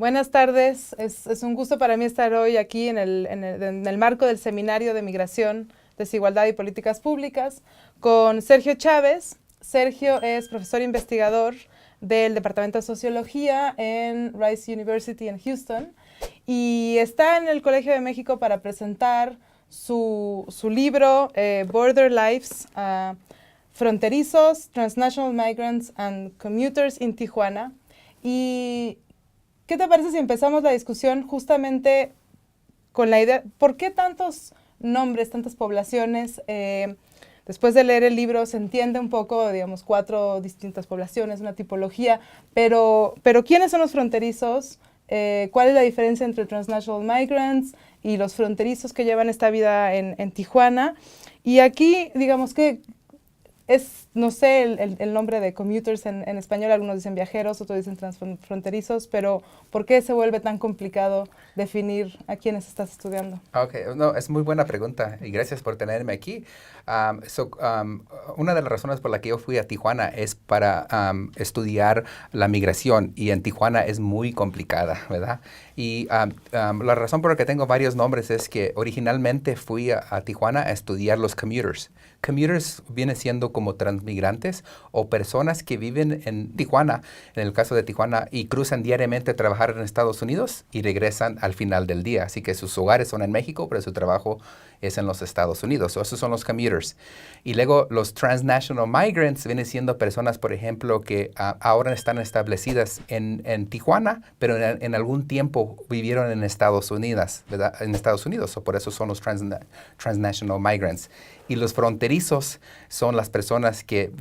Buenas tardes. Es un gusto para mí estar hoy aquí en el marco del Seminario de Migración, Desigualdad y Políticas Públicas con Sergio Chávez. Sergio es profesor investigador del Departamento de Sociología en Rice University en Houston y está en el Colegio de México para presentar su libro Border Lives, Fronterizos, Transnational Migrants and Commuters in Tijuana. Y ¿qué te parece si empezamos la discusión justamente con la idea, ¿por qué tantos nombres, tantas poblaciones? Después de leer el libro se entiende un poco, digamos, 4 distintas poblaciones, una tipología, pero ¿quiénes son los fronterizos? ¿Cuál es la diferencia entre transnational migrants y los fronterizos que llevan esta vida en Tijuana? Y aquí, digamos que es, no sé, el nombre de commuters en español, algunos dicen viajeros, otros dicen transfronterizos, pero ¿por qué se vuelve tan complicado definir a quiénes estás estudiando? Ok, no, es muy buena pregunta y gracias por tenerme aquí. Una de las razones por la que yo fui a Tijuana es para estudiar la migración y en Tijuana es muy complicada, ¿verdad? Y la razón por la que tengo varios nombres es que originalmente fui a Tijuana a estudiar los commuters. Commuters viene siendo como transmigrantes o personas que viven en Tijuana, en el caso de Tijuana, y cruzan diariamente a trabajar en Estados Unidos y regresan al final del día. Así que sus hogares son en México, pero su trabajo es en los Estados Unidos. Esos son los commuters. Y luego los transnational migrants vienen siendo personas, por ejemplo, que ahora están establecidas en Tijuana, pero en algún tiempo vivieron en Estados Unidos, ¿verdad? En Estados Unidos. Por eso son los transnational migrants. Y los fronterizos son las personas que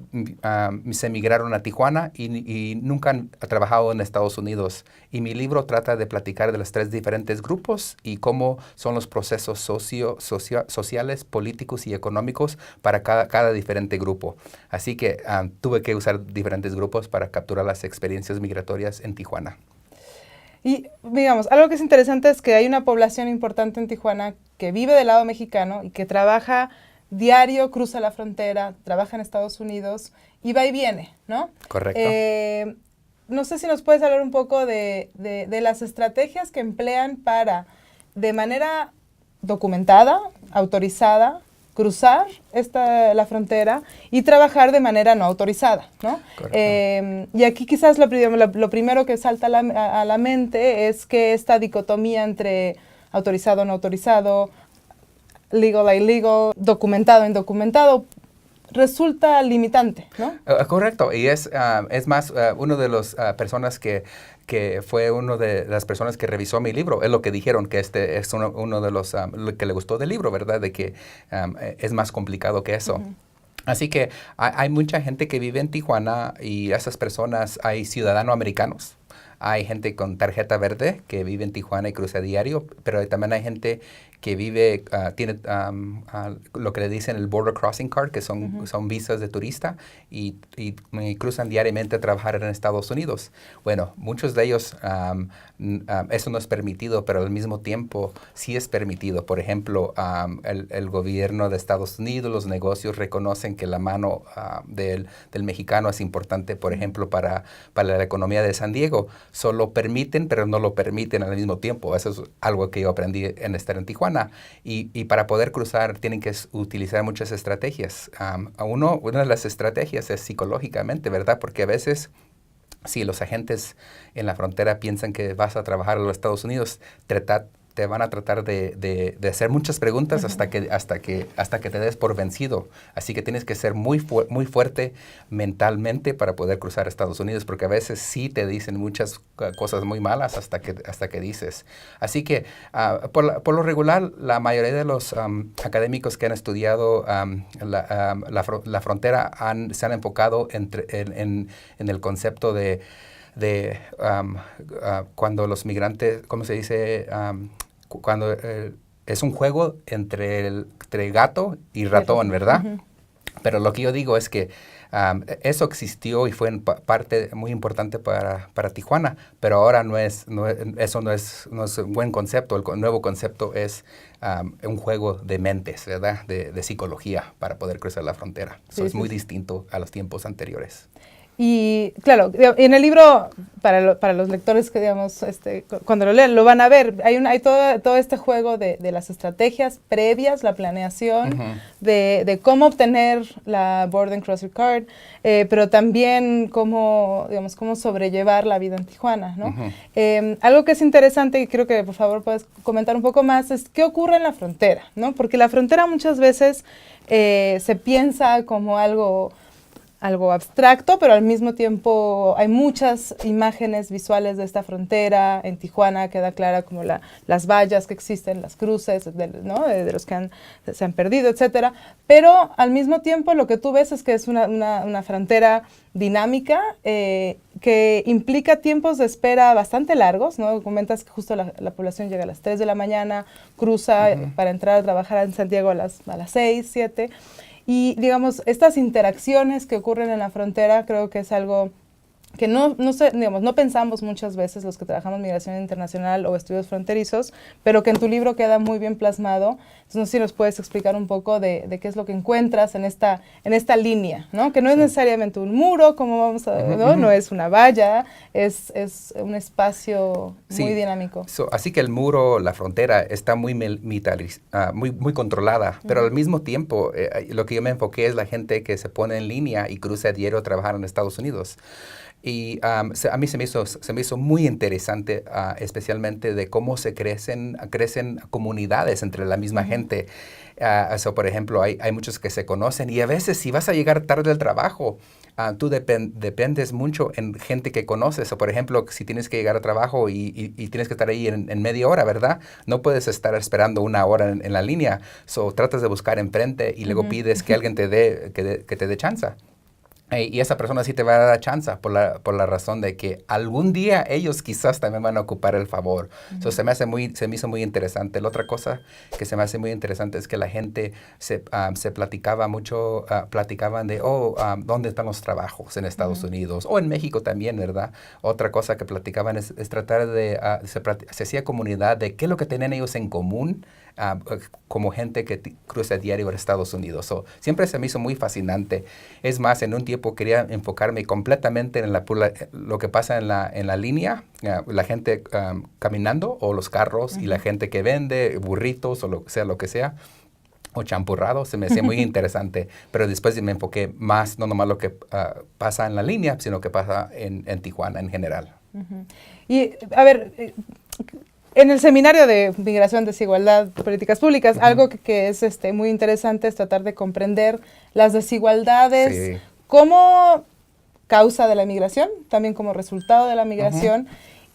se migraron a Tijuana y nunca han trabajado en Estados Unidos. Y mi libro trata de platicar de los 3 diferentes grupos y cómo son los procesos sociales, políticos y económicos para cada diferente grupo. Así que tuve que usar diferentes grupos para capturar las experiencias migratorias en Tijuana. Y, digamos, algo que es interesante es que hay una población importante en Tijuana que vive del lado mexicano y que trabaja diario, cruza la frontera, trabaja en Estados Unidos y va y viene, ¿no? Correcto. No sé si nos puedes hablar un poco de las estrategias que emplean para, de manera documentada, autorizada, cruzar la frontera y trabajar de manera no autorizada, ¿no? Y aquí quizás lo primero que salta a la mente es que esta dicotomía entre autorizado, no autorizado, legal, illegal, documentado, indocumentado, resulta limitante, ¿no? Correcto, y es más, uno de las personas que fue una de las personas que revisó mi libro, es lo que dijeron, que este es uno de los que le gustó del libro, ¿verdad? De que es más complicado que eso. Uh-huh. Así que hay mucha gente que vive en Tijuana y esas personas, hay ciudadanos americanos. Hay gente con tarjeta verde que vive en Tijuana y cruza diario, pero también hay gente que vive, tiene lo que le dicen el Border Crossing Card, que son visas de turista y cruzan diariamente a trabajar en Estados Unidos. Bueno, muchos de ellos, eso no es permitido, pero al mismo tiempo sí es permitido. Por ejemplo, el gobierno de Estados Unidos, los negocios reconocen que la mano del mexicano es importante, por ejemplo, para la economía de San Diego. Solo permiten, pero no lo permiten al mismo tiempo. Eso es algo que yo aprendí en estar en Tijuana. Y para poder cruzar tienen que utilizar muchas estrategias. Una de las estrategias es psicológicamente, ¿verdad? Porque a veces, si los agentes en la frontera piensan que vas a trabajar a los Estados Unidos, te van a tratar de hacer muchas preguntas hasta que te des por vencido. Así que tienes que ser muy fuerte mentalmente para poder cruzar Estados Unidos, porque a veces sí te dicen muchas cosas muy malas hasta que dices. Así que por lo regular, la mayoría de los académicos que han estudiado la frontera se han enfocado en el concepto de cuando los migrantes, ¿cómo se dice? Cuando es un juego entre gato y ratón, ¿verdad? Uh-huh. Pero lo que yo digo es que eso existió y fue parte muy importante para Tijuana, pero ahora eso no es un buen concepto. El nuevo concepto es un juego de mentes, ¿verdad? De psicología para poder cruzar la frontera. Eso es muy distinto a los tiempos anteriores. Y claro, en el libro, para los lectores que, digamos, cuando lo lean, lo van a ver. Hay todo este juego de las estrategias previas, la planeación, de cómo obtener la Board and Crossing Card, pero también cómo sobrellevar la vida en Tijuana, ¿no? Algo que es interesante, y creo que por favor puedes comentar un poco más, es qué ocurre en la frontera, ¿no? Porque la frontera muchas veces se piensa como algo abstracto, pero al mismo tiempo hay muchas imágenes visuales de esta frontera. En Tijuana queda clara como las vallas que existen, las cruces, ¿no? de los que se han perdido, etcétera. Pero al mismo tiempo lo que tú ves es que es una frontera dinámica que implica tiempos de espera bastante largos, ¿no? Comentas que justo la población llega a las 3 de la mañana, cruza para entrar a trabajar en Santiago a las 6, 7. Y, digamos, estas interacciones que ocurren en la frontera creo que es algo que no pensamos muchas veces los que trabajamos migración internacional o estudios fronterizos, pero que en tu libro queda muy bien plasmado. Entonces, no sé si nos puedes explicar un poco de qué es lo que encuentras en esta línea, ¿no? Que no es necesariamente un muro, como vamos a ver, ¿no? No es una valla, es un espacio muy dinámico. Así que el muro, la frontera, está muy militarizada, muy controlada, pero al mismo tiempo, lo que yo me enfoqué es la gente que se pone en línea y cruza a diario a trabajar en Estados Unidos. Y a mí se me hizo muy interesante, especialmente de cómo se crecen comunidades entre la misma gente. Por ejemplo, hay muchos que se conocen y a veces si vas a llegar tarde al trabajo, tú dependes mucho en gente que conoces. O por ejemplo, si tienes que llegar al trabajo y tienes que estar ahí en media hora, ¿verdad? No puedes estar esperando una hora en la línea. Tratas de buscar enfrente y luego pides que alguien que te dé chance. Y esa persona sí te va a dar chance por la razón de que algún día ellos quizás también van a ocupar el favor. Se me hizo muy interesante. La otra cosa que se me hace muy interesante es que la gente se platicaba mucho, platicaban de, ¿dónde están los trabajos en Estados Unidos? O en México también, ¿verdad? Otra cosa que platicaban es tratar de, se hacía comunidad de qué es lo que tenían ellos en común como gente que cruza diario a Estados Unidos. Siempre se me hizo muy fascinante. Es más, en un tiempo quería enfocarme completamente en lo que pasa en la línea, la gente caminando o los carros y la gente que vende burritos o lo que sea, o champurrado, se me hacía muy interesante. Pero después me enfoqué más, no nomás lo que pasa en la línea, sino que pasa en Tijuana en general. Y, a ver, en el seminario de Migración, Desigualdad, Políticas Públicas, algo que es muy interesante es tratar de comprender las desigualdades como causa de la migración, también como resultado de la migración.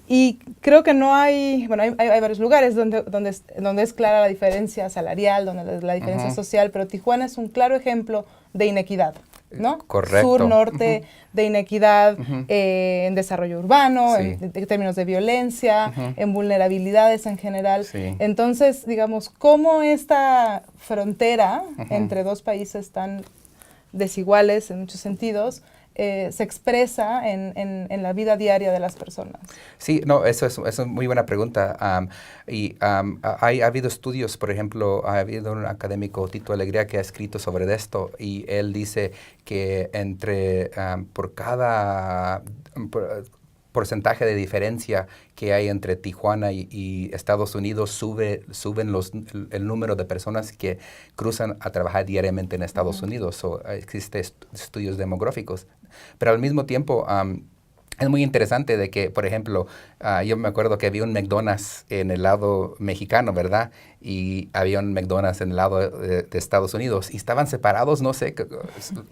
Y creo que no hay varios lugares donde es clara la diferencia salarial, donde es la diferencia social, pero Tijuana es un claro ejemplo de inequidad, ¿no? Correcto. Sur-norte de inequidad en desarrollo urbano, en términos de violencia, en vulnerabilidades en general. Entonces, digamos, ¿cómo esta frontera entre dos países tan desiguales en muchos sentidos se expresa en la vida diaria de las personas? Sí, no, eso es una muy buena pregunta. Ha habido estudios, por ejemplo, ha habido un académico, Tito Alegría, que ha escrito sobre esto y él dice que por cada porcentaje de diferencia que hay entre Tijuana y Estados Unidos, suben el número de personas que cruzan a trabajar diariamente en Estados Unidos. Existen estudios demográficos. Pero al mismo tiempo, es muy interesante de que, por ejemplo, yo me acuerdo que había un McDonald's en el lado mexicano, ¿verdad? Y había un McDonald's en el lado de Estados Unidos. Y estaban separados, no sé,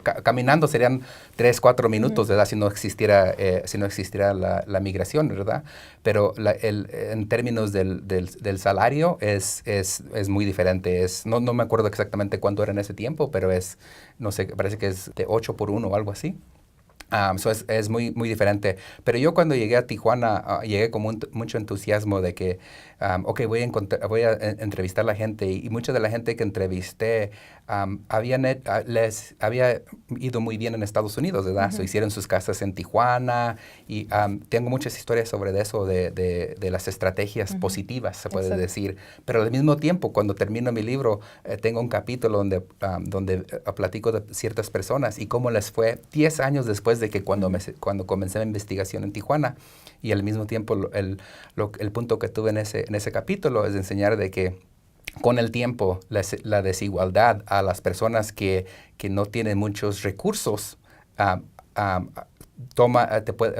caminando serían 3, 4 minutos, ¿verdad? Si no existiera la migración, ¿verdad? Pero en términos del salario es muy diferente. No me acuerdo exactamente cuánto era en ese tiempo, pero no sé, parece que es de 8 por 1 o algo así. Es muy, muy diferente. Pero yo cuando llegué a Tijuana, llegué con mucho entusiasmo de que, voy a entrevistar a la gente. Y mucha de la gente que entrevisté les había ido muy bien en Estados Unidos, ¿verdad? Hicieron sus casas en Tijuana. Y tengo muchas historias sobre eso, de las estrategias positivas, se puede decir. Pero al mismo tiempo, cuando termino mi libro, tengo un capítulo donde platico de ciertas personas y cómo les fue 10 años después de que cuando comencé mi investigación en Tijuana, y al mismo tiempo el punto que tuve en ese capítulo es enseñar de que con el tiempo la desigualdad a las personas que no tienen muchos recursos,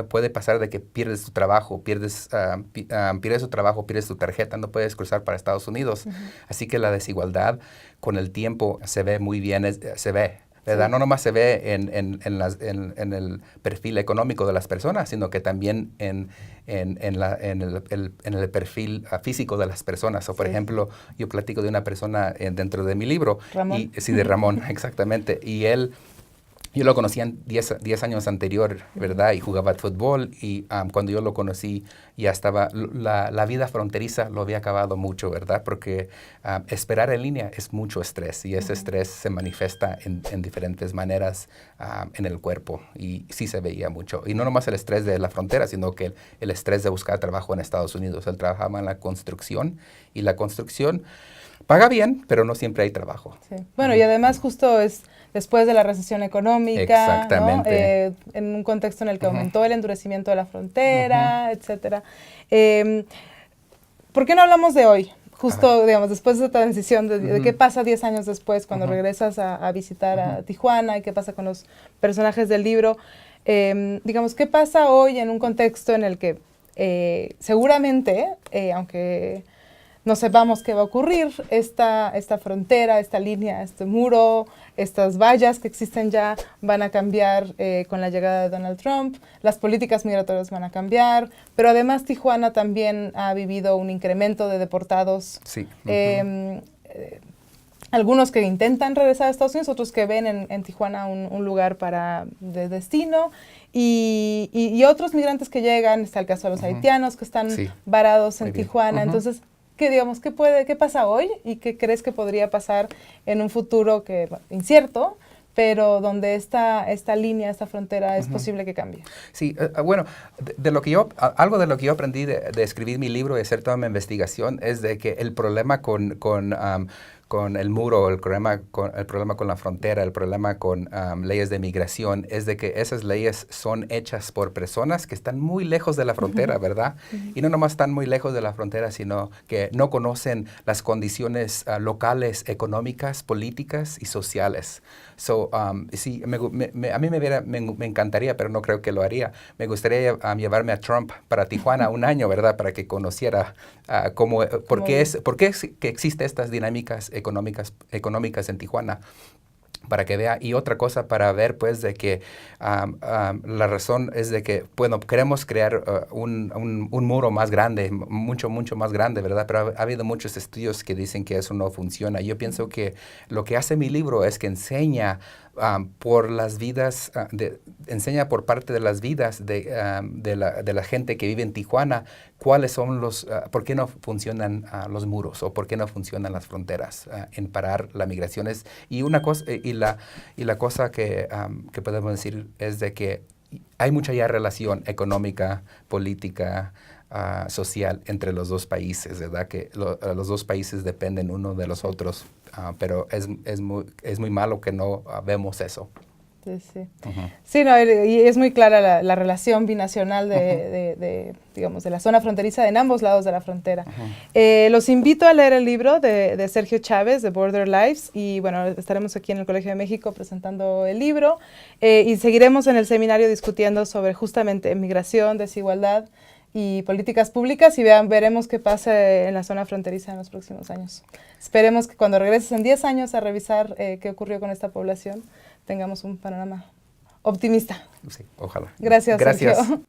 puede pasar de que pierdes tu trabajo, pierdes tu tarjeta, no puedes cruzar para Estados Unidos. Así que la desigualdad con el tiempo se ve muy bien, se ve, ¿verdad? Sí. No nomás se ve en el perfil económico de las personas, sino que también en el perfil físico de las personas. O por ejemplo, yo platico de una persona dentro de mi libro. Ramón. De Ramón, exactamente. Y yo lo conocía 10 años anterior, ¿verdad? Y jugaba fútbol y cuando yo lo conocí ya estaba, la vida fronteriza lo había acabado mucho, ¿verdad? Porque esperar en línea es mucho estrés y ese estrés se manifiesta en diferentes maneras en el cuerpo y sí se veía mucho. Y no nomás el estrés de la frontera, sino que el estrés de buscar trabajo en Estados Unidos. Él trabajaba en la construcción y la construcción paga bien, pero no siempre hay trabajo. Sí. Bueno, y además justo es después de la recesión económica, exactamente, ¿no? En un contexto en el que aumentó el endurecimiento de la frontera, etcétera. ¿Por qué no hablamos de hoy? Justo, digamos, después de esta transición, de qué pasa 10 años después cuando regresas a visitar a Tijuana y qué pasa con los personajes del libro. Digamos, ¿qué pasa hoy en un contexto en el que seguramente, aunque no sepamos qué va a ocurrir, esta frontera, esta línea, este muro, estas vallas que existen ya van a cambiar con la llegada de Donald Trump, las políticas migratorias van a cambiar, pero además Tijuana también ha vivido un incremento de deportados. Sí. Algunos que intentan regresar a Estados Unidos, otros que ven en Tijuana un lugar de destino, y otros migrantes que llegan, está el caso de los haitianos que están varados en Tijuana. Entonces, ¿qué pasa hoy y qué crees que podría pasar en un futuro incierto, pero donde esta línea, esta frontera es posible que cambie? Sí, bueno, algo de lo que yo aprendí de escribir mi libro y hacer toda mi investigación es de que el problema con el muro, el problema con la frontera, el problema con leyes de migración, es de que esas leyes son hechas por personas que están muy lejos de la frontera, ¿verdad? Y no nomás están muy lejos de la frontera, sino que no conocen las condiciones locales, económicas, políticas y sociales. Sí, a mí me encantaría, pero no creo que lo haría. Me gustaría llevarme a Trump para Tijuana un año, ¿verdad? Para que conociera por qué que existen estas dinámicas económicas en Tijuana, para que vea. Y otra cosa para ver, pues, de que la razón es de que, bueno, queremos crear un muro más grande, mucho más grande, ¿verdad? Pero ha habido muchos estudios que dicen que eso no funciona. Yo pienso que lo que hace mi libro es que enseña por las vidas, enseña por parte de las vidas de la gente que vive en Tijuana cuáles son por qué no funcionan los muros o por qué no funcionan las fronteras en parar las migraciones. Y una cosa, la cosa que podemos decir es de que hay mucha ya relación económica, política, social entre los dos países, ¿verdad? Que los dos países dependen uno de los otros, pero es muy malo que no vemos eso. Sí. Sí, no, y es muy clara la relación binacional digamos, de la zona fronteriza en ambos lados de la frontera. Los invito a leer el libro de Sergio Chávez, The Border Lives, y bueno, estaremos aquí en el Colegio de México presentando el libro, y seguiremos en el seminario discutiendo sobre justamente migración, desigualdad y políticas públicas, y veremos qué pasa en la zona fronteriza en los próximos años. Esperemos que cuando regreses en 10 años a revisar qué ocurrió con esta población, tengamos un panorama optimista. Sí, ojalá. Gracias, Sergio.